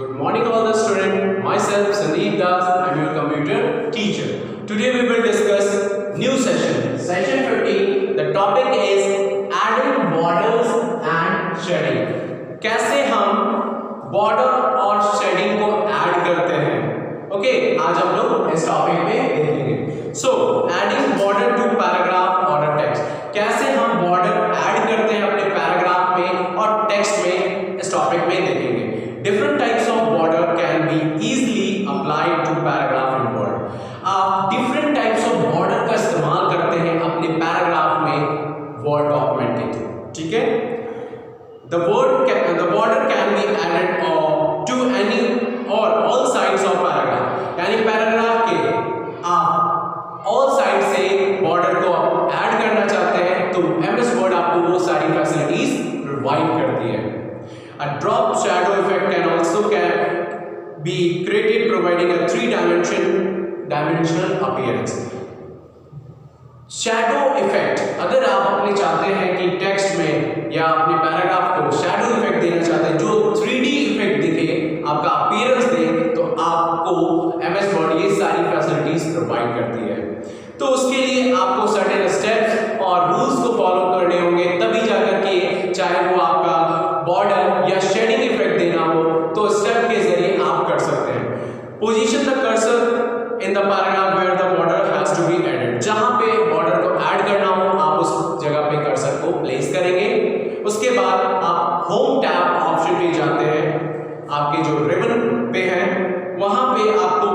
Good morning all the students. Myself Sandeep Das. I am your computer teacher. Today we will discuss new session. Session 15. The topic is adding borders and shading. कैसे हम border और shading को add करते हैं? Okay, आज हम लोग इस टॉपिक में देखेंगे. So adding border to paragraph or a text. कैसे हम border add करते हैं अपने paragraph में और text में इस टॉपिक में देखेंगे. Different types of border can be easily applied to paragraph in Word. आप different types of border का इस्तेमाल करते हैं अपने paragraph में Word document के थ्रू, ठीक है? The border can be added to any or all sides of paragraph. यानी paragraph के आप all sides से border को add करना चाहते हैं तो MS Word आपको वो सारी facilities provide करती है. A drop shadow effect can also be created, providing a three-dimensional appearance. Shadow effect, अगर आप अपने चाहते हैं कि टेक्स्ट में या अपने पैराग्राफ को शैडो इफेक्ट देना चाहते हैं जो 3D इफेक्ट दिखे, आपका अपीयरेंस दे, तो आपको MS Word ये सारी फैसिलिटीज प्रोवाइड करती है. तो उसके लिए आपको सर्टेन स्टेप्स और रूल्स को फॉलो करने होंगे, तभी जाकर के चाहे वो आपका बॉर्डर या शेडिंग इफेक्ट देना हो तो स्टेप के जरिए आप कर सकते हैं. Position the cursor in the paragraph where the border has to be added. जहां पे बॉर्डर को ऐड करना हो आप उस जगह पे कर्सर को प्लेस करेंगे. उसके बाद आप होम टैब ऑप्शन पे जाते हैं, आपके जो रिबन पे है वहां पे आपको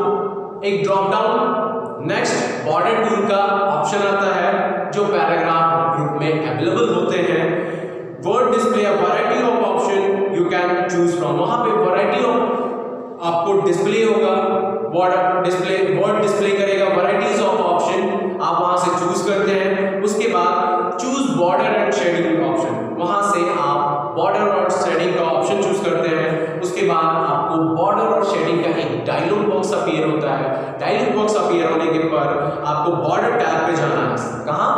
एक drop down next border tool का ऑप्शन आता है जो पैराग्राफ ग्रुप में अवेलेबल होते हैं. Word display a variety of option you can choose from. वहां पे वैरायटी ऑफ आपको डिस्प्ले होगा, वर्ड डिस्प्ले करेगा वैरायटीज ऑफ ऑप्शन, आप वहां से चूज करते हैं. उसके बाद choose border and shading option, वहां से आप बॉर्डर और शेडिंग का ऑप्शन चूज करते हैं. उसके बाद आपको बॉर्डर और शेडिंग का एक डायलॉग बॉक्स अपीयर होता है. डायलॉग बॉक्स अपीयर होने के पर आपको बॉर्डर टैब पे जाना है. कहां?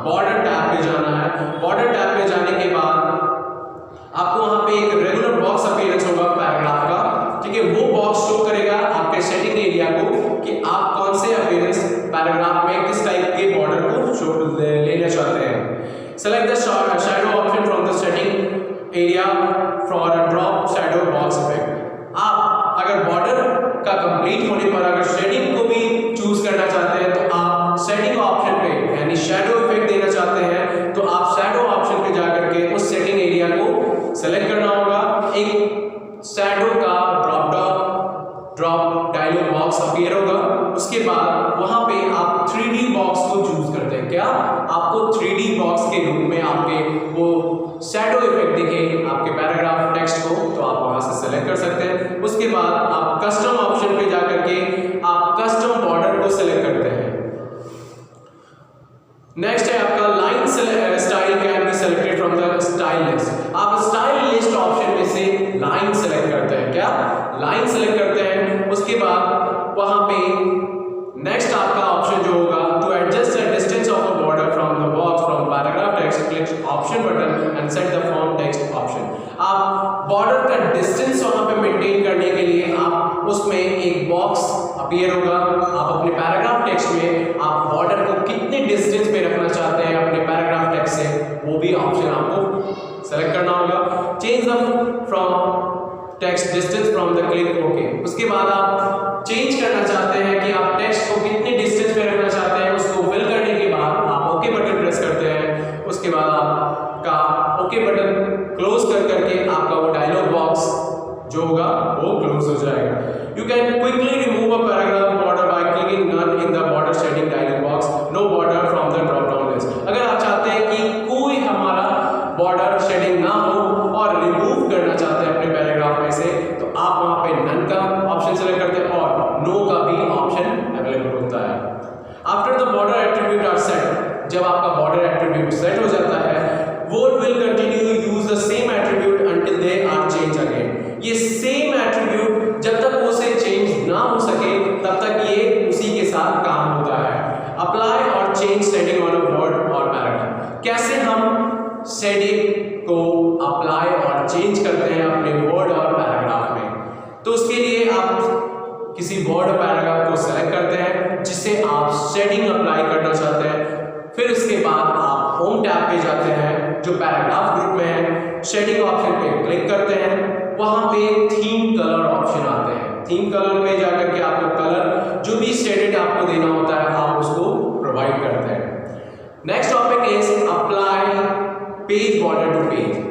बॉर्डर टैब पे जाना है. बॉर्डर टैब पे जाने के बाद आपको वहां पे एक रेगुलर बॉक्स अपीयरेंस होगा पैराग्राफ का, ठीक है? वो बॉक्स शो करेगा आपके सेटिंग एरिया को कि आप कौन से अपीयरेंस पैराग्राफ में किस टाइप के बॉर्डर को शो लेना चाहते हैं. Select the shadow option from the setting area for a drop shadow box effect. आप अगर बॉर्डर का कंप्लीट होने पर अगर शेडिंग को भी चूज करना चाहते हैं तो आप शेडिंग ऑप्शन पे यानी शैडो इफेक्ट देना चाहते हैं तो आप शैडो ऑप्शन पे जाकर के उस सेटिंग एरिया को सेलेक्ट करना होगा. एक शैडो का ड्रॉप डायलॉग बॉक्स अपीयर होगा. उसके बाद वहां पे आप 3D बॉक्स को चूज करते हैं. क्या आपको 3D बॉक्स के रूप में आपके वो शैडो इफेक्ट दिखे आपके पैराग्राफ टेक्स्ट को तो आप वहां से सेलेक्ट कर सकते हैं. उसके बाद आप कस्टम ऑप्शन पे जाकर के आप कस्टम बॉर्डर को सेलेक्ट करते हैं. नेक्स्ट है आपका line style can be selected from the style list. आप स्टाइल लिस्ट ऑप्शन में से लाइन सेलेक्ट करते हैं. क्या? लाइन सेलेक्ट करते हैं. उसके बाद वहां पे नेक्स्ट आपका ऑप्शन जो होगा to adjust the distance of a border from the box from paragraph text, click option button and set the form text option. आप बॉर्डर का डिस्टेंस वहां पे मेंटेन करने के लिए आप उसमें एक बॉक्स अपीयर होगा. आप अपने पैराग्राफ टेक्स्ट में आप बॉर्डर को कितने डिस्टेंस पे रखना चाहते हैं अपने पैराग्राफ टेक्स्ट से वो भी ऑप्शन आपको सेलेक्ट करना होगा. Change the from text distance from the click okay. उसके बाद आप चेंज करना चाहते हैं कि आप टेक्स्ट को कितने डिस्टेंस पे रखना चाहते हैं. उसको फिल करने के बाद आप ओके बटन प्रेस करते हैं. उसके बाद आपका ओके बटन क्लोज कर करके आपका वो डायलॉग बॉक्स जो होगा वो क्लोज हो जाएगा. You can quickly remove a paragraph border by clicking none in the border shading dialog box. No border from the drop down list. अगर आप चाहते हैं कि कोई हमारा बॉर्डर शेडिंग ना हो और रिमूव करना चाहते हैं अपने पैराग्राफ में से तो आप वहां पे नन का ऑप्शन सेलेक्ट करते हैं और नो का भी ऑप्शन अवेलेबल होता है. After the border attribute are set, जब आपका बॉर्डर एट्रीब्यूट सेट हो जाता है Word will continue use the same attribute until they are change again. ये सेम एट्रीब्यूट जब तक वो से चेंज ना हो सके तब तक ये उसी के साथ काम होता है. अप्लाई और change shading on a word और पैराग्राफ. कैसे हम शेडिंग को अप्लाई और चेंज करते हैं अपने वर्ड और पैराग्राफ में. तो उसके लिए आप किसी वर्ड पैराग्राफ को सेलेक्ट करते हैं जिसे आप शेडिंग अप्लाई करना चाहते हैं। फिर उसके बाद आप होम टैब पे जाते हैं जो पैराग्राफ ग्रुप में है, शेडिंग ऑप्शन पे क्लिक करते हैं, वहां पे थीम कलर ऑप्शन आते हैं। थीम कलर पे जाकर के आपको कलर जो भी शेडेड आपको देना होता है आप उसको प्रोवाइड करते हैं। Next topic is apply page border to page.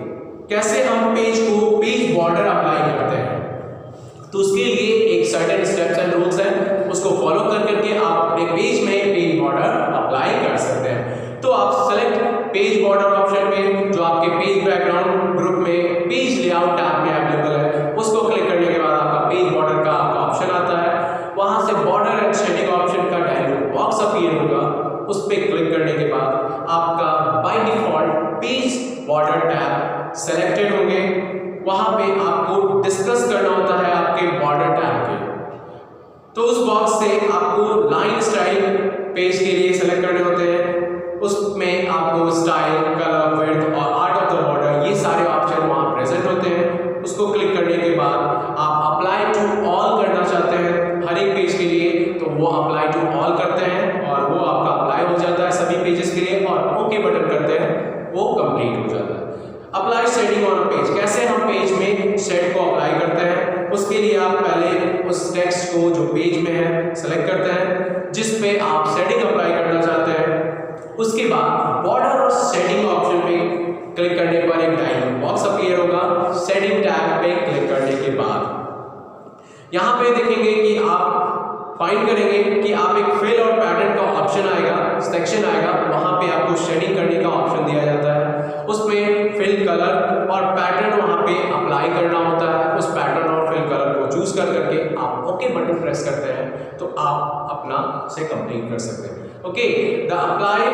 कैसे हम पेज को पेज बॉर्डर अप्लाई करते हैं, तो उसके लिए एक सर्टेन स्टेप्स एंड रूल्स हैं, उसको फॉलो करके आप अपने पेज में पेज बॉर्डर अप्लाई कर सकते हैं। तो आप सेलेक्ट पेज बॉर्डर ऑप्शन में जो आपके पेज बैकग्राउंड ग्रुप में पेज लेआउट टैब में अवेलेबल है, उसको क्लिक करने के बाद आपका पेज बॉर्डर का आपका ऑप्शन आता है। वहां से बॉर्डर एंड शेडिंग ऑप्शन का डायलॉग बॉक्स अपीयर होगा, उस पर क्लिक करने के बाद आपका by default page border tab selected होंगे। वहां पे आपको डिस्कस करना होता है आपके बॉर्डर टैब के, तो उस बॉक्स से आपको लाइन स्टाइल पेज के लिए सेलेक्ट करने होते हैं। उसमें आपको स्टाइल, कलर, विड्थ और आर्ट ऑफ द बॉर्डर ये सारे ऑप्शन वहां प्रेजेंट होते हैं। उसको क्लिक करने के बाद आप अप्लाई टू ऑल करना चाहते हैं हर एक पेज के लिए, तो वो अप्लाई टू ऑल करते हैं और वो आपका अप्लाई हो जाता है सभी पेजेस के लिए, और ओके बटन करते हैं, वो कंप्लीट हो जाता है। अप्लाई शेडिंग ऑन पेज, कैसे हम पेज में शेड को अप्लाई करते हैं, उसके लिए आप पहले उस टेक्स्ट को जो पेज में है सेलेक्ट करते हैं जिस पे आप शेडिंग अप्लाई करना चाहते हैं। उसके बाद बॉर्डर और शेडिंग ऑप्शन पे क्लिक करने पर एक डायलॉग बॉक्स अपीयर होगा। शेडिंग टैब पे क्लिक करने के बाद यहाँ पे देखेंगे कि आप फाइंड करेंगे कि आप एक फिल और पैटर्न का ऑप्शन आएगा, सेक्शन आएगा, वहां पे आपको शेडिंग करने का ऑप्शन दिया जाता है। उसमें फिल कलर और पैटर्न वहां पे अप्लाई करना होता है। उस पैटर्न और फिल कलर को चूज कर करके आप ओके बटन प्रेस करते हैं तो आप अपना से कंप्लीट कर सकते हैं। Okay, the apply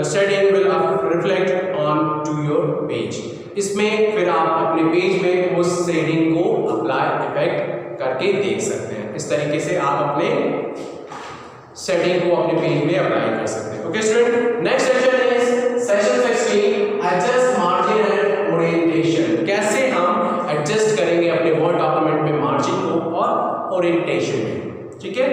shading will reflect on to your page. इसमें फिर आप अपने पेज में उस शेडिंग को अप्लाई इफेक्ट करके देख सकते हैं। इस तरीके से आप अपने सेटिंग को अपने पेज में अप्लाई कर सकते हैं। Okay student, next session is session 16 adjust margin and orientation. कैसे हम एडजस्ट करेंगे अपने वर्ड डॉक्यूमेंट में मार्जिन को और ओरिएंटेशन में। ठीक है,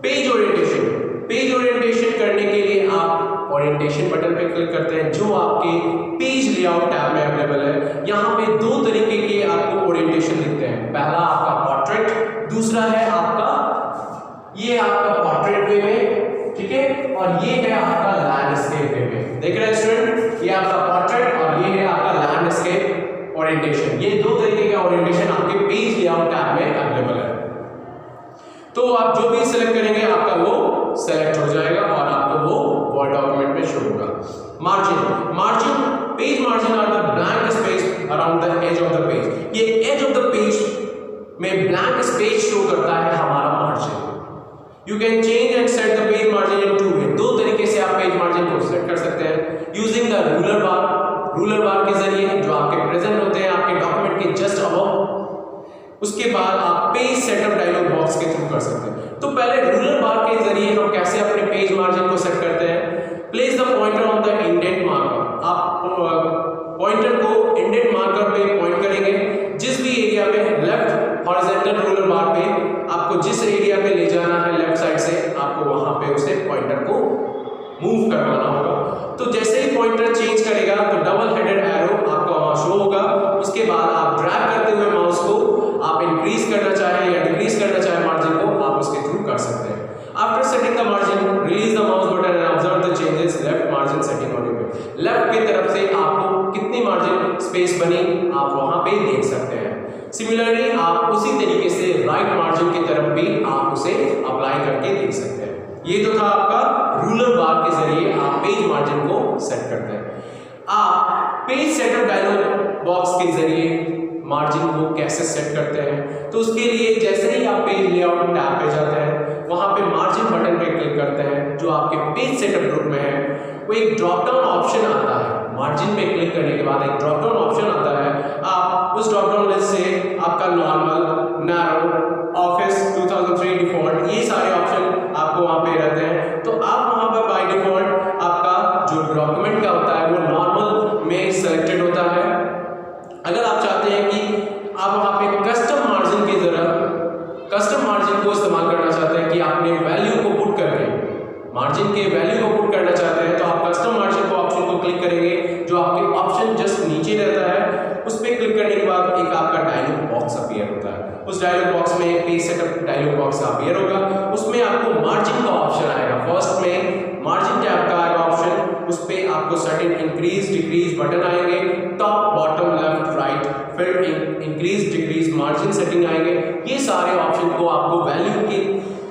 पेज ओरिएंटेशन। पेज ओरिएंटेशन करने के लिए आप ओरिएंटेशन बटन पे क्लिक करते हैं जो आपके पेज लेआउट टैब में अवेलेबल है। यहाँ पे दो तरीके के आपको ओरिएंटेशन दिखते हैं। पहला आपका पोर्ट्रेट, दूसरा है आपका ये आपका पोर्ट्रेट वे में, ठीक है, और ये है आपका लैंडस्केप वे में। देख रहे हैं स्टूडेंट, ये आपका पोर्ट्रेट और ये है आपका लैंडस्केप ओरिएंटेशन। ये दो तरीके का ओरिएंटेशन आपके पेज लेआउट टैब में अवेलेबल है। तो आप जो भी सिलेक्ट करेंगे आपका वो सेलेक्ट हो जाएगा और आपको वो वर्ड डॉक्यूमेंट में शो होगा। Margin, page margin are the blank space around the edge of the page. ये एज ऑफ द पेज में ब्लैंक स्पेस शो करता है हमारा margin. You can change and set the page margin in two way. दो तरीके से आप page margin को सेट कर सकते हैं। यूजिंग द रूलर बार के जरिए जो आपके प्रेजेंट होते हैं आपके डॉक्यूमेंट के जस्ट अबव। उसके बाद आप पेज सेटअप डायलॉग बॉक्स के थ्रू कर सकते हैं। तो पहले रूलर बार के जरिए हम कैसे अपने पेज मार्जिन को सेट करते हैं। Place the pointer on the indent marker. आप पॉइंटर को इंडेंट मार्कर पे पॉइंट करेंगे। जिस भी एरिया में लेफ्ट हॉरिजॉन्टल रूलर बार पे आपको जिस एरिया पे ले जाना है लेफ्ट साइड से, आपको वहां पे उसे पॉइंटर को मूव करवाना होगा। तो जैसे ही पॉइंटर चेंज करेगा तो डबल हेडेड एरो आपका वहां शो होगा। उसके बाद आप ड्रैग करते हुए माउस को आप इंक्रीज करना चाहें या डिक्रीज करना चाहें मार्जिन को, आप उसके थ्रू कर सकते हैं। After setting the margin, release the mouse button and observe the changes left margin setting on your page. Left की तरफ से आपको कितनी मार्जिन स्पेस बनी आप वहां पे देख सकते हैं। सिमिलरली आप उसी तरीके से राइट मार्जिन की तरफ भी आप उसे अप्लाई करके देख सकते हैं। ये तो था आपका रूलर बार के जरिए आप पेज मार्जिन को सेट करते हैं। आप पेज सेटअप डायलॉग बॉक्स के जरिए मार्जिन को कैसे सेट करते हैं, तो उसके लिए जैसे ही आप पेज लेआउट टैब पे जाते हैं वहां पे मार्जिन बटन पे क्लिक करते हैं जो आपके पेज सेटअप ग्रुप में है। वो एक ड्रॉप डाउन ऑप्शन आता है। मार्जिन पे क्लिक करने के बाद एक ड्रॉप डाउन ऑप्शन आता है। आप उस ड्रॉप डाउन लिस्ट से आपका नॉर्मल, नैरो, ऑफिस 2003 डिफॉल्ट, ये सारे ऑप्शन आपको वहां पे रहते हैं। तो आप वहां पर बाय डिफॉल्ट आपका जो डॉक्यूमेंट का होता है वो नॉर्मल में सिलेक्टेड होता है। अगर आप चाहते हैं कि आप वहां पे बॉक्स अपीयर होगा। उसमें आपको मार्जिन का ऑप्शन आएगा। फर्स्ट में मार्जिन टैब का आएगा ऑप्शन, उस पे आपको सर्टेन इंक्रीज डिक्रीज बटन आएंगे, टॉप बॉटम लेफ्ट राइट, फिर इंक्रीज डिक्रीज मार्जिन सेटिंग आएंगे। ये सारे ऑप्शन को आपको वैल्यू की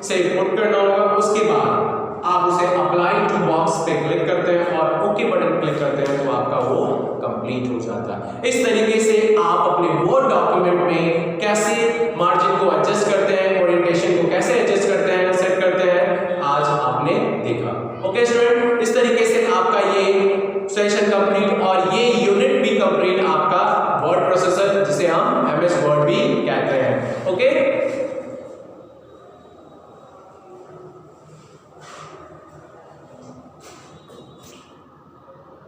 से पुट करना होगा। उसके बाद आप उसे अप्लाई टू बॉक्स पे क्लिक करते हैं और ओके बटन क्लिक करते हैं तो आपका वो कंप्लीट हो जाता है। इस तरीके से आप अपने वर्ड डॉक्यूमेंट में कैसे मार्जिन को एडजस्ट करते हैं, ओरिएंटेशन को कैसे एडजस्ट करते हैं, सेट करते हैं, आज आपने देखा। ओके स्टूडेंट, इस तरीके से आपका ये सेशन कंप्लीट और ये यूनिट भी कंप्लीट आपका वर्ड प्रोसेसर जिसे हम एमएस वर्ड भी कहते हैं। ओके।